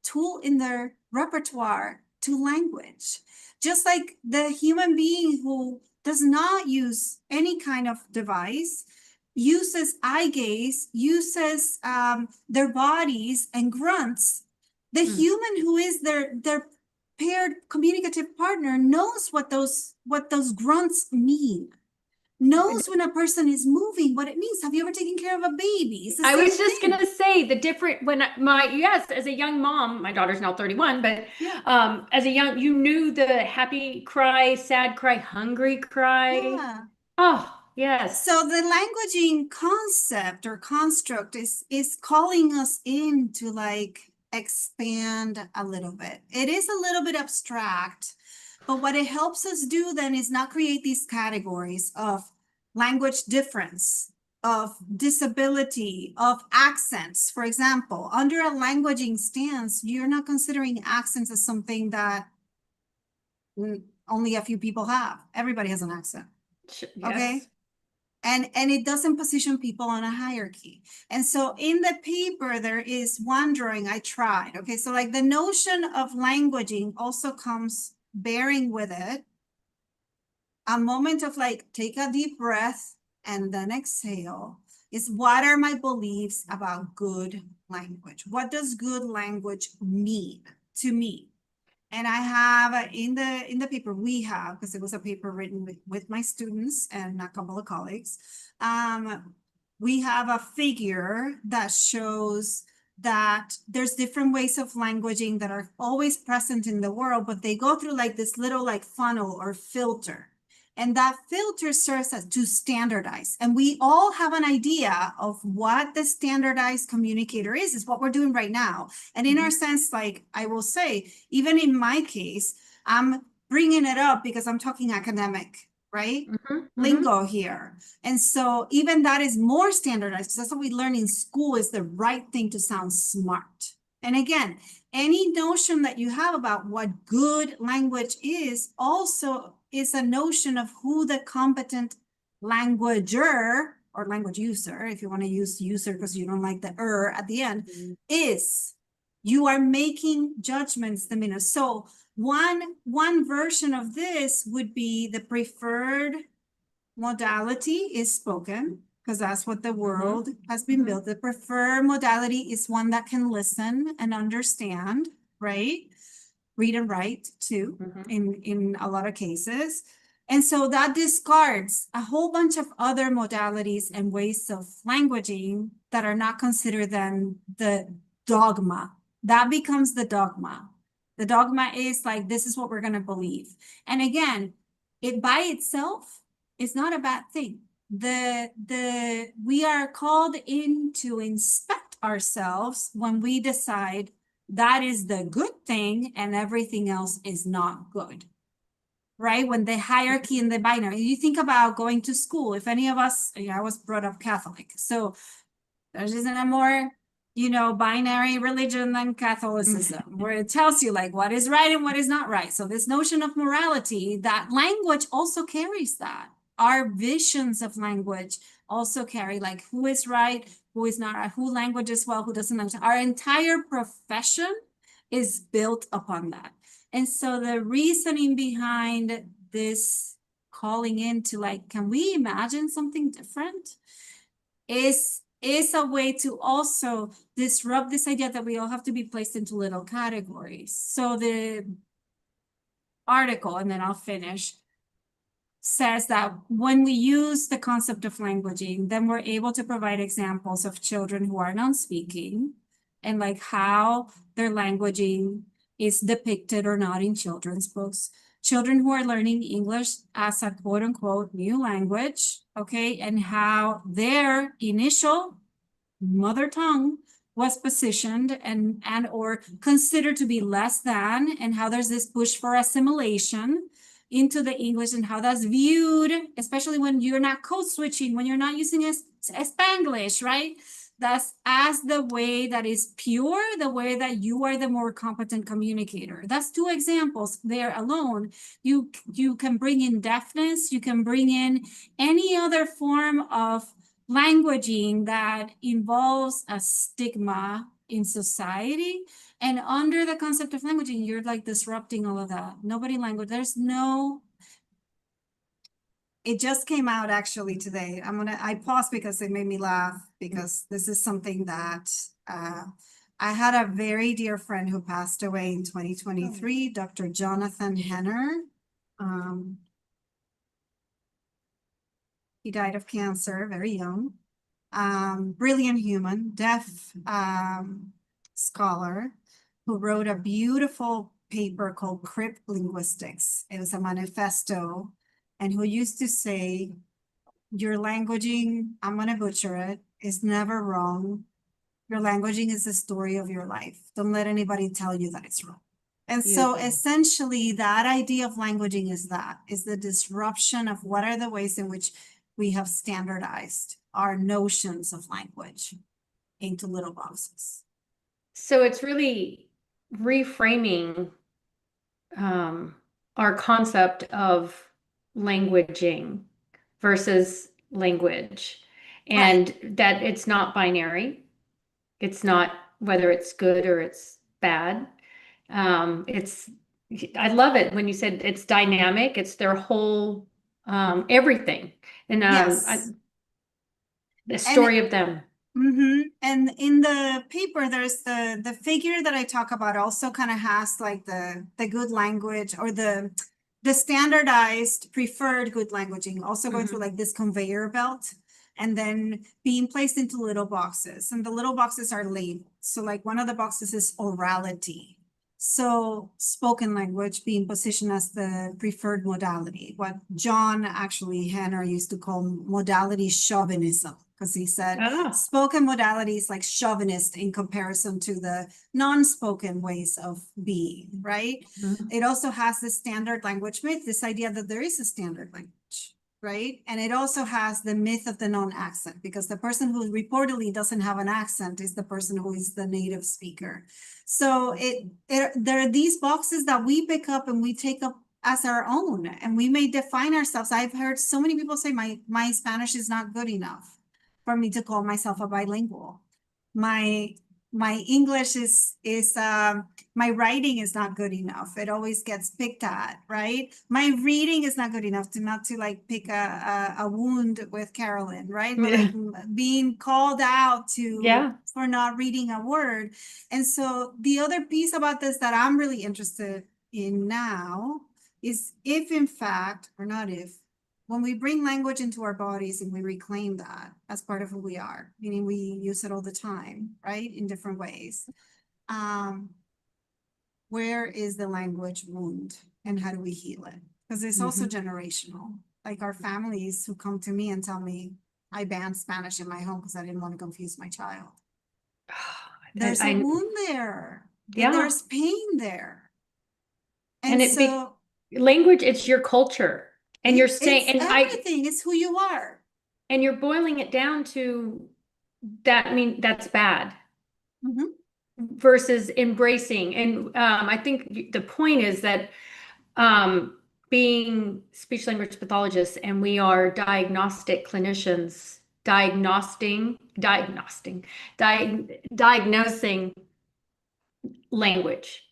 tool in their repertoire to language. Just like the human being who does not use any kind of device, uses eye gaze, uses their bodies and grunts. The human who is their paired communicative partner knows what those grunts mean. Knows when a person is moving, what it means. Have you ever taken care of a baby? I was just going to say the different, yes, as a young mom, my daughter's now 31, but as a young, you knew the happy cry, sad cry, hungry cry. Yeah. Oh, yes. So the languaging concept or construct is calling us in to like expand a little bit. It is a little bit abstract, but what it helps us do then is not create these categories of language difference, of disability, of accents. For example, under a languaging stance, you're not considering accents as something that only a few people have. Everybody has an accent. Yes. Okay. And it doesn't position people on a hierarchy. And so in the paper, there is one drawing I tried. Okay. So like the notion of languaging also comes bearing with it a moment of like, take a deep breath and then exhale. Is what are my beliefs about good language? What does good language mean to me? And I have in the paper we have, because it was a paper written with my students and a couple of colleagues, we have a figure that shows that there's different ways of languaging that are always present in the world, but they go through like this little like funnel or filter. And that filter serves as to standardize. And we all have an idea of what the standardized communicator is what we're doing right now. And in our sense, like I will say, even in my case, I'm bringing it up because I'm talking academic, right? Lingo here. And so even that is more standardized because that's what we learn in school is the right thing to sound smart. And again, any notion that you have about what good language is also is a notion of who the competent languager or language user, if you want to use user because you don't like the at the end, is. You are making judgments the minute. So one version of this would be the preferred modality is spoken, because that's what the world has been built. The preferred modality is one that can listen and understand, right? Read and write too, in a lot of cases. And so that discards a whole bunch of other modalities and ways of languaging that are not considered then the dogma. That becomes the dogma. The dogma is like, this is what we're going to believe. And again, it by itself is not a bad thing. We are called in to inspect ourselves when we decide that is the good thing and everything else is not good. Right? When the hierarchy and the binary, you think about going to school. If any of us, I was brought up Catholic. So there isn't a more, binary religion than Catholicism, where it tells you like what is right and what is not right. So this notion of morality, that language also carries that. Our visions of language also carry like who is right, who is not right, who languages well, who doesn't understand. Our entire profession is built upon that. And so the reasoning behind this calling into like, can we imagine something different? Is a way to also disrupt this idea that we all have to be placed into little categories. So the article, and then I'll finish, says that when we use the concept of languaging, then we're able to provide examples of children who are non-speaking and like how their languaging is depicted or not in children's books. Children who are learning English as a quote unquote new language, okay, and how their initial mother tongue was positioned and or considered to be less than, and how there's this push for assimilation into the English and how that's viewed, especially when you're not code switching, when you're not using a Spanglish, right? That's as the way that is pure, the way that you are the more competent communicator. That's two examples there alone. You can bring in deafness, you can bring in any other form of languaging that involves a stigma in society. And under the concept of languaging, you're like disrupting all of that. Nobody language, it just came out actually today. I paused because it made me laugh because this is something that I had a very dear friend who passed away in 2023, Dr. Jonathan Henner. He died of cancer, very young. Brilliant human, deaf scholar who wrote a beautiful paper called Crypt Linguistics. It was a manifesto, and who used to say, your languaging, I'm going to butcher it, is never wrong. Your languaging is the story of your life. Don't let anybody tell you that it's wrong. And so essentially that idea of languaging is the disruption of what are the ways in which we have standardized our notions of language into little boxes. So it's really reframing our concept of languaging versus language, and that it's not binary. It's not whether it's good or it's bad. I love it when you said it's dynamic. It's their whole everything, and the story of them. And in the paper, there's the figure that I talk about also kind of has like the good language or the standardized preferred good languaging also going through like this conveyor belt and then being placed into little boxes, and the little boxes are labeled. So like one of the boxes is orality. So spoken language being positioned as the preferred modality, what John actually Henner used to call modality chauvinism, because he said spoken modality is like chauvinist in comparison to the non-spoken ways of being, right? It also has the standard language myth, this idea that there is a standard language, right? And it also has the myth of the non-accent, because the person who reportedly doesn't have an accent is the person who is the native speaker. So there are these boxes that we pick up and we take up as our own, and we may define ourselves. I've heard so many people say my Spanish is not good enough for me to call myself a bilingual. My English my writing is not good enough. It always gets picked at, right? My reading is not good enough to not to like pick a wound with Carolyn, right? But like being called out for not reading a word. And so the other piece about this that I'm really interested in now is if in fact, or not if, when we bring language into our bodies and we reclaim that as part of who we are, meaning we use it all the time, right? In different ways. Where is the language wound and how do we heal it? Because it's also generational. Like our families who come to me and tell me, I banned Spanish in my home because I didn't want to confuse my child. There's a wound there. Yeah. There's pain there. And language, it's your culture. And you're saying, it's everything. It's who you are. And you're boiling it down to that. I mean, that's bad versus embracing. And I think the point is that being speech language pathologists, and we are diagnostic clinicians, diagnosing language,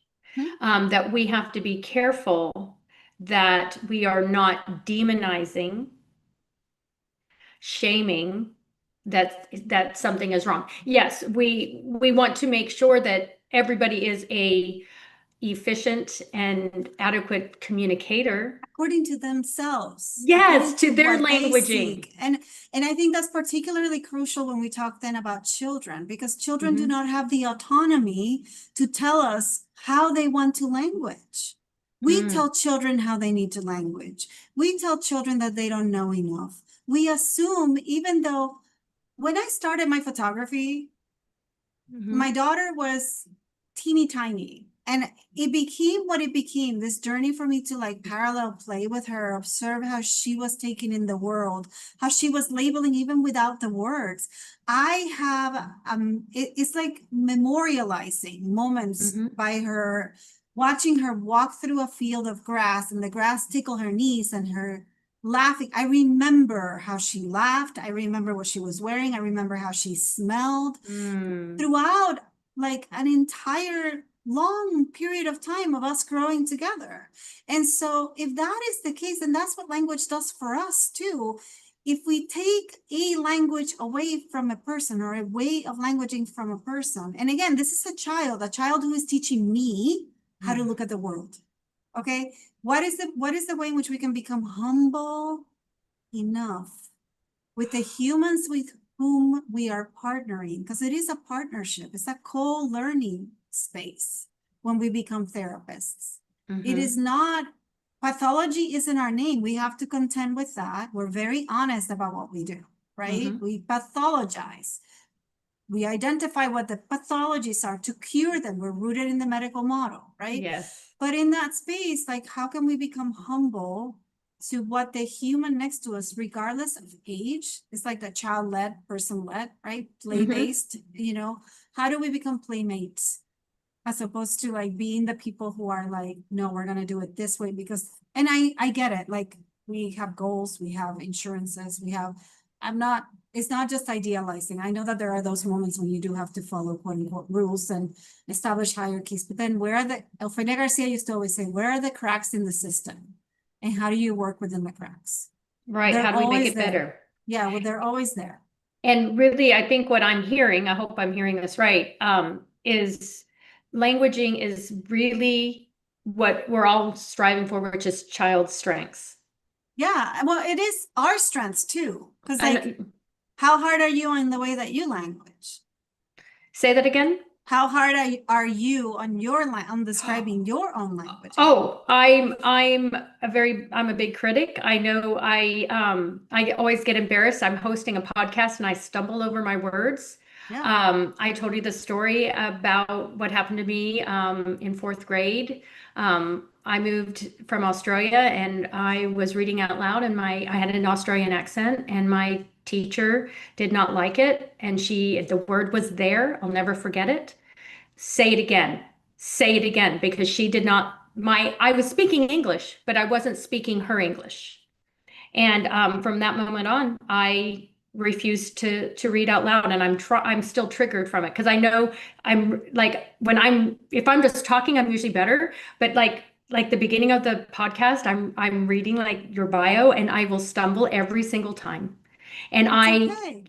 that we have to be careful that we are not demonizing, shaming that something is wrong. Yes, we want to make sure that everybody is a efficient and adequate communicator according to themselves. Yes, to their languaging. And I think that's particularly crucial when we talk then about children, because children do not have the autonomy to tell us how they want to language. We tell children how they need to language. We tell children that they don't know enough. We assume, even though when I started my photography, my daughter was teeny tiny. And it became what it became, this journey for me to like parallel play with her, observe how she was taken in the world, how she was labeling even without the words. I have, it's like memorializing moments by her, watching her walk through a field of grass and the grass tickle her knees and her laughing. I remember how she laughed. I remember what she was wearing. I remember how she smelled throughout like an entire long period of time of us growing together. And so if that is the case, and that's what language does for us too, if we take a language away from a person or a way of languaging from a person, and again, this is a child who is teaching me how to look at the world. Okay, what is the way in which we can become humble enough with the humans with whom we are partnering? Because it is a partnership. It's a co-learning space when we become therapists. It is not, pathology isn't our name. We have to contend with that. We're very honest about what we do, right? We pathologize. We identify what the pathologies are to cure them. We're rooted in the medical model, right? Yes. But in that space, like, how can we become humble to what the human next to us, regardless of age, it's like the child-led, person-led, right? Play-based, you know, how do we become playmates as opposed to like being the people who are like, no, we're going to do it this way because, and I get it. Like we have goals, we have insurances, it's not just idealizing. I know that there are those moments when you do have to follow quote unquote rules and establish hierarchies, but then Elfrida Garcia used to always say, where are the cracks in the system? And how do you work within the cracks? Right. How do we make it better? Yeah, well, they're always there. And really, I think what I'm hearing, I hope I'm hearing this right, is languaging is really what we're all striving for, which is child strengths. Yeah, well, it is our strengths too. Because like, how hard are you on the way that you language? Say that again? How hard are you on describing your own language? Oh, I'm a big critic. I know I always get embarrassed. I'm hosting a podcast and I stumble over my words. Yeah. I told you the story about what happened to me in fourth grade. I moved from Australia and I was reading out loud and I had an Australian accent and my teacher did not like it. And the word was there. I'll never forget it. Say it again, because she did not I was speaking English, but I wasn't speaking her English. And from that moment on, I refused to read out loud, and I'm still triggered from it because I know I'm like if I'm just talking, I'm usually better. But like the beginning of the podcast, I'm reading like your bio, and I will stumble every single time. And Okay.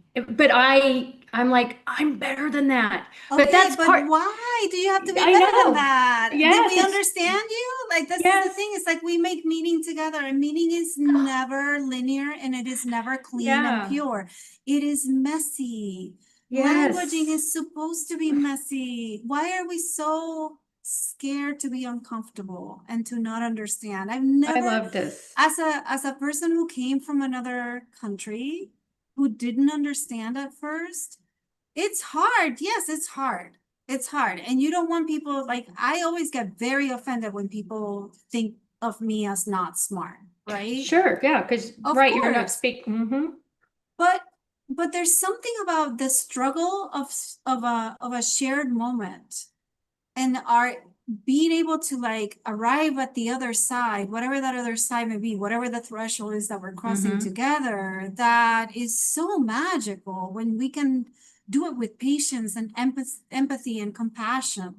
I'm like, I'm better than that. But Okay, that's but part, why do you have to be I better than know. that? Did Yes, we it's, understand you? Like, this is the yes, thing. It's like we make meaning together, and meaning is never linear and it is never clean and yeah, pure. It is messy. Languaging yes. is supposed to be messy. Why are we so scared to be uncomfortable and to not understand? I've I never, love this. as a person who came from another country, who didn't understand at first, it's hard. Yes, it's hard. It's hard. And you don't want people, like, I always get very offended when people think of me as not smart, right? Sure, yeah, because Of right, you're not course. speaking. But there's something about the struggle of a shared moment and our being able to like arrive at the other side, whatever that other side may be, whatever the threshold is that we're crossing together, that is so magical when we can do it with patience and empathy and compassion.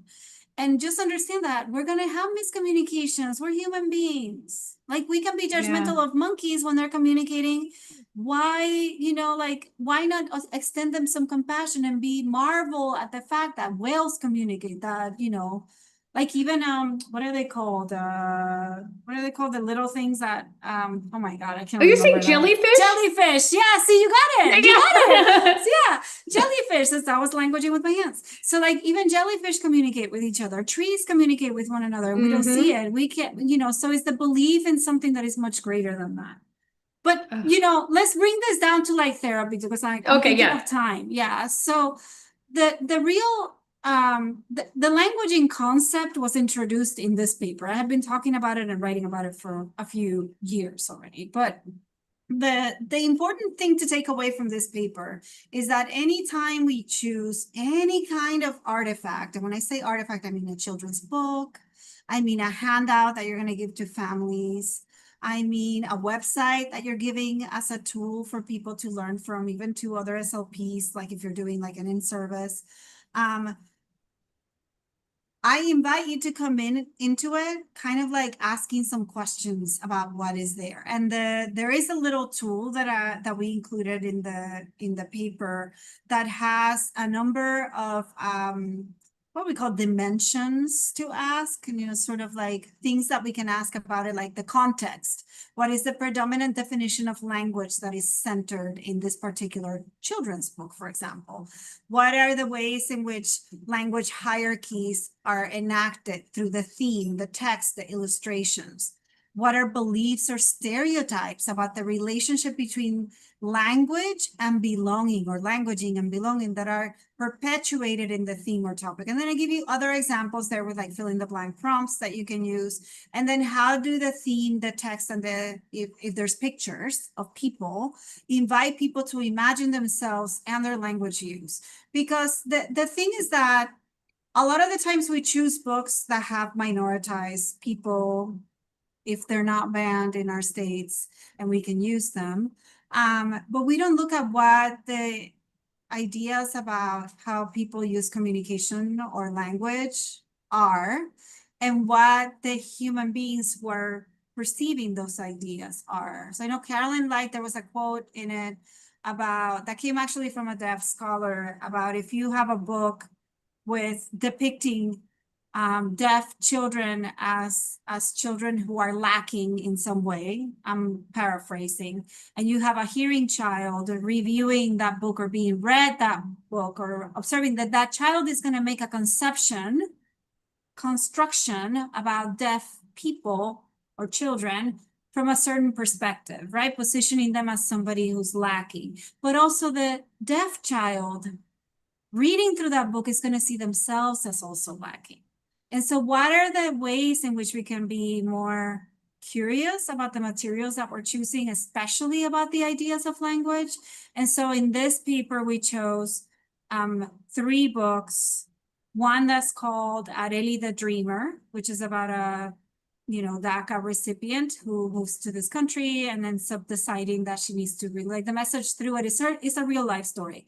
And just understand that we're going to have miscommunications. We're human beings. Like, we can be judgmental Yeah. of monkeys when they're communicating. Why, like, why not extend them some compassion and be marvel at the fact that whales communicate, that, like, even what are they called? What are they called? The little things that oh my God, I can't Oh, you're remember saying that. jellyfish? Jellyfish. Yeah, see, you got it. You got it. Yeah. So, yeah, jellyfish. That was languaging with my hands. So, like, even jellyfish communicate with each other. Trees communicate with one another. We don't see it. We can't, so it's the belief in something that is much greater than that. But, let's bring this down to like therapy, because I'm Okay, thinking yeah. of time. Yeah. So the real the languaging concept was introduced in this paper. I have been talking about it and writing about it for a few years already. But the important thing to take away from this paper is that anytime we choose any kind of artifact, and when I say artifact, I mean a children's book, I mean a handout that you're going to give to families, I mean a website that you're giving as a tool for people to learn from, even to other SLPs, like if you're doing like an in-service. I invite you to come into it kind of like asking some questions about what is there. And there is a little tool that we included in the paper that has a number of what we call dimensions to ask, and sort of like things that we can ask about it, like the context. What is the predominant definition of language that is centered in this particular children's book, for example? What are the ways in which language hierarchies are enacted through the theme, the text, the illustrations? What are beliefs or stereotypes about the relationship between language and belonging, or languaging and belonging, that are perpetuated in the theme or topic? And then I give you other examples there with like fill in the blank prompts that you can use. And then how do the theme, the text, and if there's pictures of people, invite people to imagine themselves and their language use? Because the thing is that a lot of the times we choose books that have minoritized people, if they're not banned in our states, and we can use them. But we don't look at what the ideas about how people use communication or language are, and what the human beings were perceiving those ideas are. So I know Carolyn, like, there was a quote in it about that came actually from a deaf scholar, about if you have a book with depicting deaf children as children who are lacking in some way, I'm paraphrasing, and you have a hearing child reviewing that book or being read that book, or observing that child is going to make a construction about deaf people or children from a certain perspective, right? Positioning them as somebody who's lacking. But also the deaf child reading through that book is going to see themselves as also lacking. And so what are the ways in which we can be more curious about the materials that we're choosing, especially about the ideas of language? And so in this paper, we chose 3 books. One that's called Areli the Dreamer, which is about DACA recipient who moves to this country and ends up deciding that she needs to relay the message through it. It's a real life story.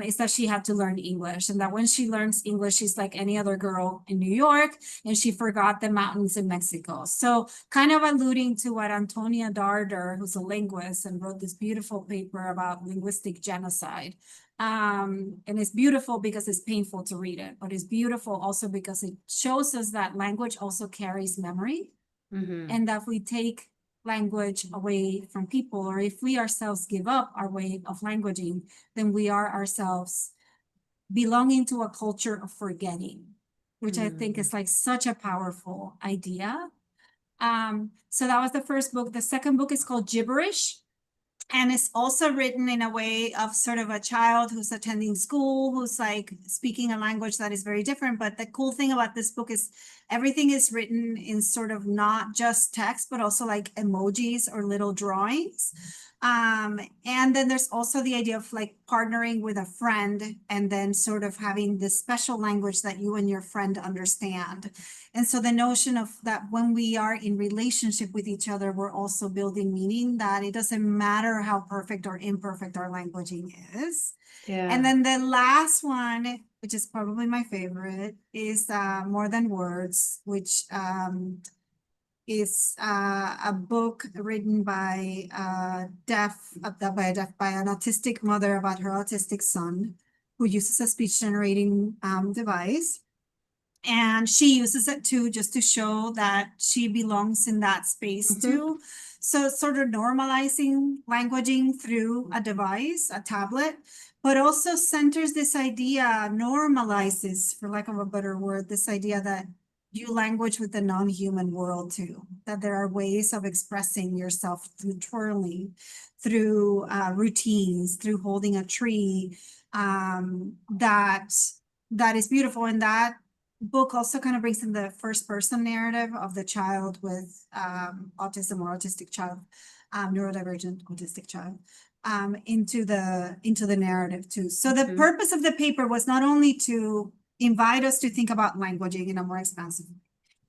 Is that she had to learn English, and that when she learns English, she's like any other girl in New York, and she forgot the mountains in Mexico. So kind of alluding to what Antonia Darder, who's a linguist and wrote this beautiful paper about linguistic genocide. And it's beautiful because it's painful to read it, but it's beautiful also because it shows us that language also carries memory, and that if we take language away from people, or if we ourselves give up our way of languaging, then we are ourselves belonging to a culture of forgetting, which I think is like such a powerful idea. So that was the first book. The second book is called Gibberish. And it's also written in a way of sort of a child who's attending school, who's like speaking a language that is very different. But the cool thing about this book is everything is written in sort of not just text, but also like emojis or little drawings. And then there's also the idea of like partnering with a friend and then sort of having this special language that you and your friend understand. And so the notion of that when we are in relationship with each other, we're also building meaning, that it doesn't matter how perfect or imperfect our languaging is. Yeah. And then the last one, which is probably my favorite, is More Than Words, which is a book written by an autistic mother about her autistic son, who uses a speech generating device. And she uses it too, just to show that she belongs in that space too. So sort of normalizing languaging through a device, a tablet, but also centers this idea, normalizes, for lack of a better word, this idea that you language with the non-human world too, that there are ways of expressing yourself through twirling, through routines, through holding a tree, that is beautiful. And that book also kind of brings in the first person narrative of the child with autism or autistic child, neurodivergent autistic child, into the narrative too. So the purpose of the paper was not only to invite us to think about languaging in a more expansive way,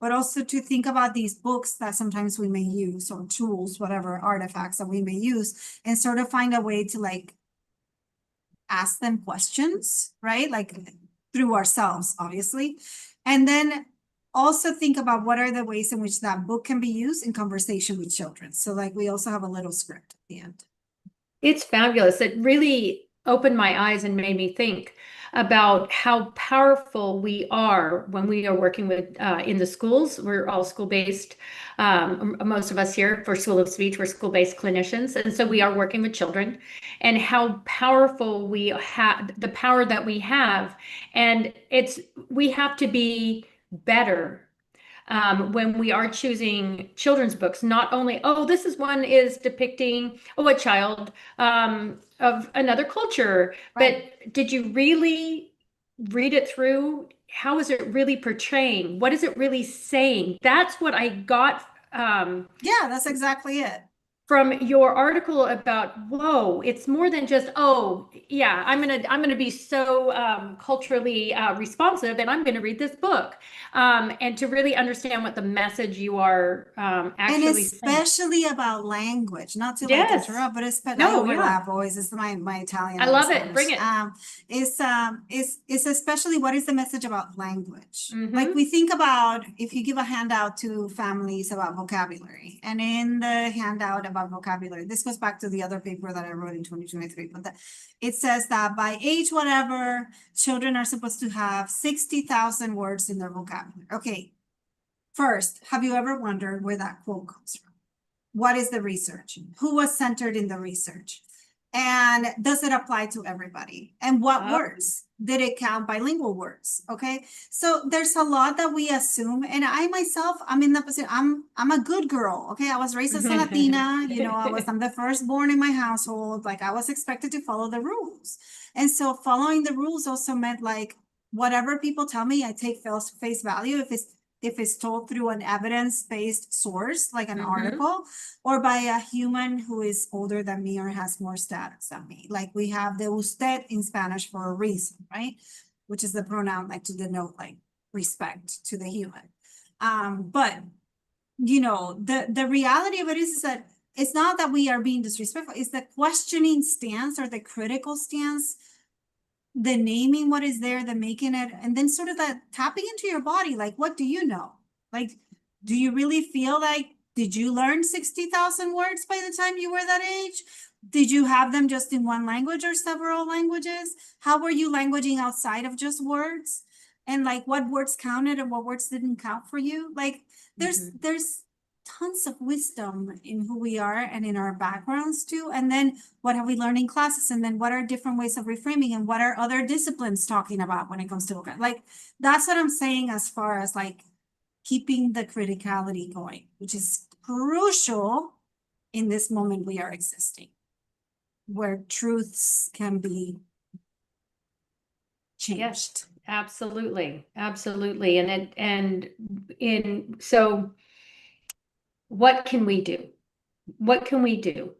but also to think about these books that sometimes we may use, or tools, whatever artifacts that we may use, and sort of find a way to like ask them questions, right? Like through ourselves, obviously. And then also think about what are the ways in which that book can be used in conversation with children. So like we also have a little script at the end. It's fabulous. It really opened my eyes and made me think about how powerful we are when we are working with in the schools. We're all school-based. Most of us here for School of Speech, we're school-based clinicians. And so we are working with children, and how powerful we have, the power that we have. And we have to be better when we are choosing children's books. Not only, oh, this is one is depicting a child of another culture, Right. but did you really read it through? How is it really portraying? What is it really saying? That's what I got Yeah, that's exactly it. From your article about, whoa, it's more than just, oh, yeah, I'm gonna be so culturally responsive, and I'm gonna read this book, and to really understand what the message you are actually and saying. especially about language, not to like Yes. interrupt, but especially No, I overlap yeah. always. It's my Italian. I and love it. Bring Spanish. it. It's especially what is the message about language. Mhm. Like we think about if you give a handout to families about vocabulary, and in the handout about vocabulary, this goes back to the other paper that I wrote in 2023, but it says that by age whatever, children are supposed to have 60,000 words in their vocabulary. Okay. First, have you ever wondered where that quote comes from? What is the research? Who was centered in the research? And does it apply to everybody? And what words? Did it count bilingual words? Okay. So there's a lot that we assume. And I myself, I'm in the position, I'm a good girl. Okay. I was raised as a Latina, I'm the firstborn in my household. Like I was expected to follow the rules. And so following the rules also meant like whatever people tell me, I take face value if it's told through an evidence-based source, like an article, or by a human who is older than me or has more status than me. Like we have the usted in Spanish for a reason, right? Which is the pronoun like to denote like respect to the human. But the reality of it is that it's not that we are being disrespectful, it's the questioning stance or the critical stance, the naming what is there, the making it, and then sort of that tapping into your body, like, what do you know? Like, do you really feel like, did you learn 60,000 words by the time you were that age? Did you have them just in one language or several languages? How were you languaging outside of just words? And like, what words counted and what words didn't count for you? Like, there's tons of wisdom in who we are and in our backgrounds too. And then what have we learned in classes? And then what are different ways of reframing, and what are other disciplines talking about when it comes to like, that's what I'm saying as far as like keeping the criticality going, which is crucial in this moment we are existing, where truths can be changed. Yes, absolutely. Absolutely. So what can we do? What can we do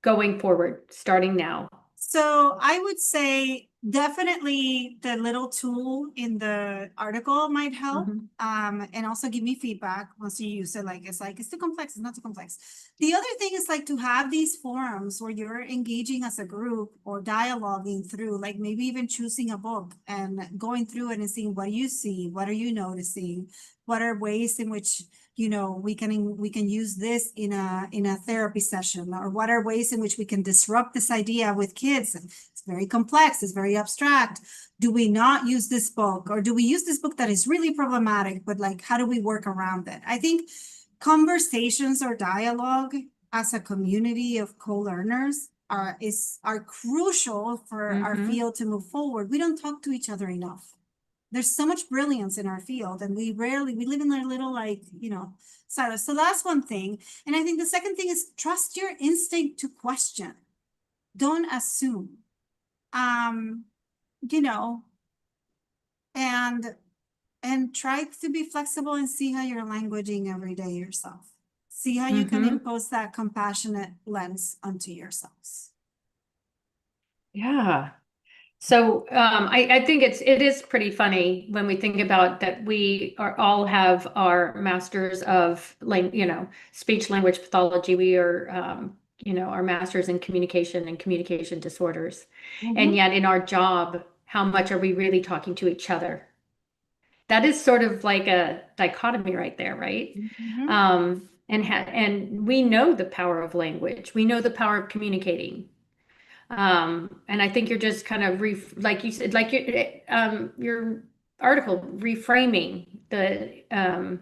going forward, starting now? So I would say definitely the little tool in the article might help. And also give me feedback once you use it. Like, it's too complex, it's not too complex. The other thing is like to have these forums where you're engaging as a group or dialoguing through, like maybe even choosing a book and going through it and seeing what you see, what are you noticing, what are ways in which we can use this in a therapy session, or what are ways in which we can disrupt this idea with kids. It's very complex, it's very abstract. Do we not use this book, or do we use this book that is really problematic, but like, how do we work around it? I think conversations or dialogue as a community of co-learners are crucial for our field to move forward. We don't talk to each other enough. There's so much brilliance in our field, and we live in our little, like, silos. So that's one thing. And I think the second thing is trust your instinct to question. Don't assume. And try to be flexible and see how you're languaging every day yourself. See how you can impose that compassionate lens onto yourselves. Yeah. So I think it is pretty funny when we think about that we all have our masters of speech language pathology. We are our masters in communication and communication disorders. And yet in our job, how much are we really talking to each other? That is sort of like a dichotomy right there, right? And we know the power of language. We know the power of communicating. And I think you're just kind of like you said, like your article, reframing the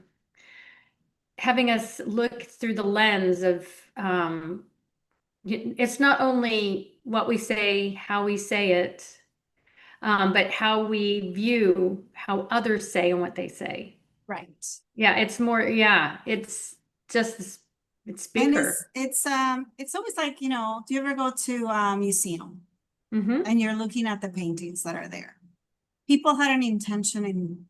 having us look through the lens of it's not only what we say, how we say it, but how we view how others say and what they say. Right. Yeah, it's more. Yeah, it's just it's bigger. And it's always like, do you ever go to a museum and you're looking at the paintings that are there? People had an intention in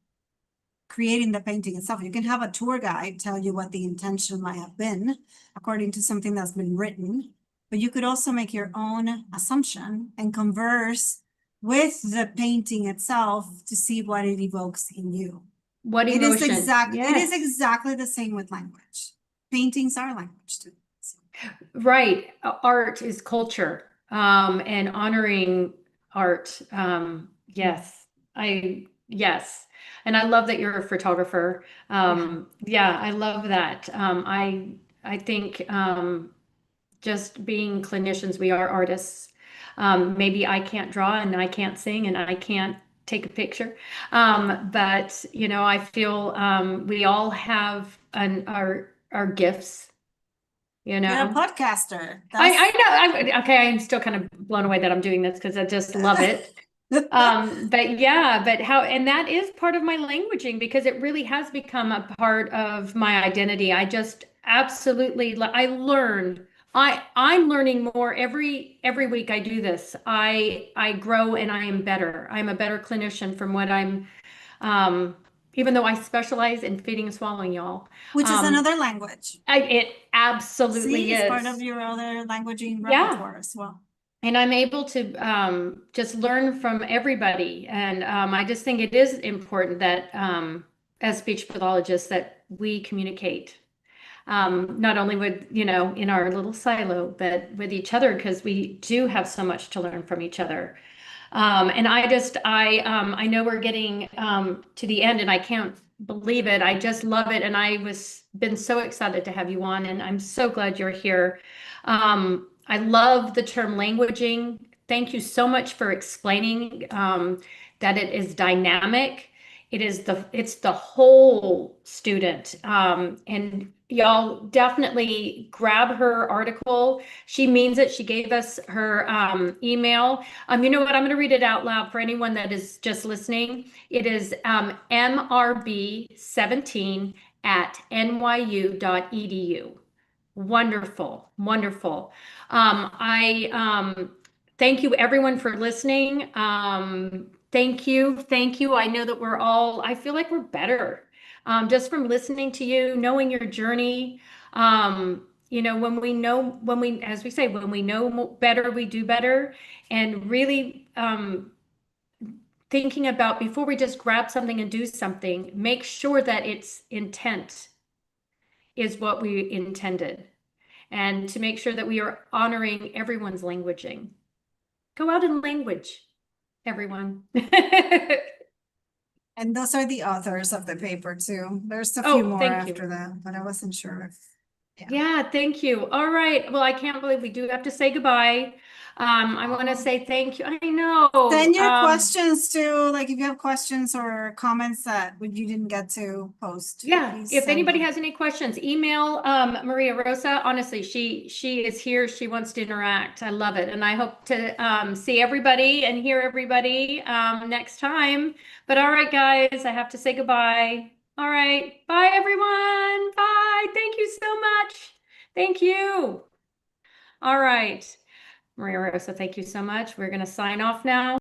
creating the painting itself. You can have a tour guide tell you what the intention might have been according to something that's been written, but you could also make your own assumption and converse with the painting itself to see what it evokes in you. What emotion? It is exactly the same with language. Paintings are language too. Right. Art is culture, and honoring art. Yes. And I love that you're a photographer. Yeah, I love that. I think just being clinicians, we are artists. Maybe I can't draw and I can't sing and I can't take a picture. But I feel we all have our gifts. You're a podcaster. I know. I'm still kind of blown away that I'm doing this because I just love it. But and that is part of my languaging, because it really has become a part of my identity. I just absolutely, I learned. I'm learning more every week I do this. I grow and I am better. I'm a better clinician from what I'm, even though I specialize in feeding and swallowing, y'all. Which is another language. It absolutely is. It's part of your other languaging repertoire as well. And I'm able to just learn from everybody. And I just think it is important that as speech pathologists that we communicate. not only with, in our little silo, but with each other, because we do have so much to learn from each other. And I know we're getting to the end, and I can't believe it. I just love it. And been so excited to have you on, and I'm so glad you're here. I love the term languaging. Thank you so much for explaining that it is dynamic. It's the whole student. And y'all definitely grab her article. She means it. She gave us her email. You know what? I'm going to read it out loud for anyone that is just listening. It is mrb17@nyu.edu. Wonderful, wonderful. I thank you everyone for listening. Thank you, thank you. I know that I feel like we're better just from listening to you, knowing your journey. As we say, when we know better, we do better, and really thinking about before we just grab something and do something, make sure that its intent is what we intended, and to make sure that we are honoring everyone's languaging. Go out and language, everyone. And those are the authors of the paper too. There's a Oh, few more thank you. after that, but I wasn't sure if. Yeah, thank you. All right. Well, I can't believe we do have to say goodbye. I want to say thank you. I know. Send your questions to, like, if you have questions or comments that you didn't get to post. Yeah, please if send anybody them. has any questions, email Maria Rosa. Honestly, she is here. She wants to interact. I love it. And I hope to see everybody and hear everybody next time. But all right, guys, I have to say goodbye. All right. Bye, everyone. Bye. Thank you so much. Thank you. All right. Maria Rosa, thank you so much. We're going to sign off now.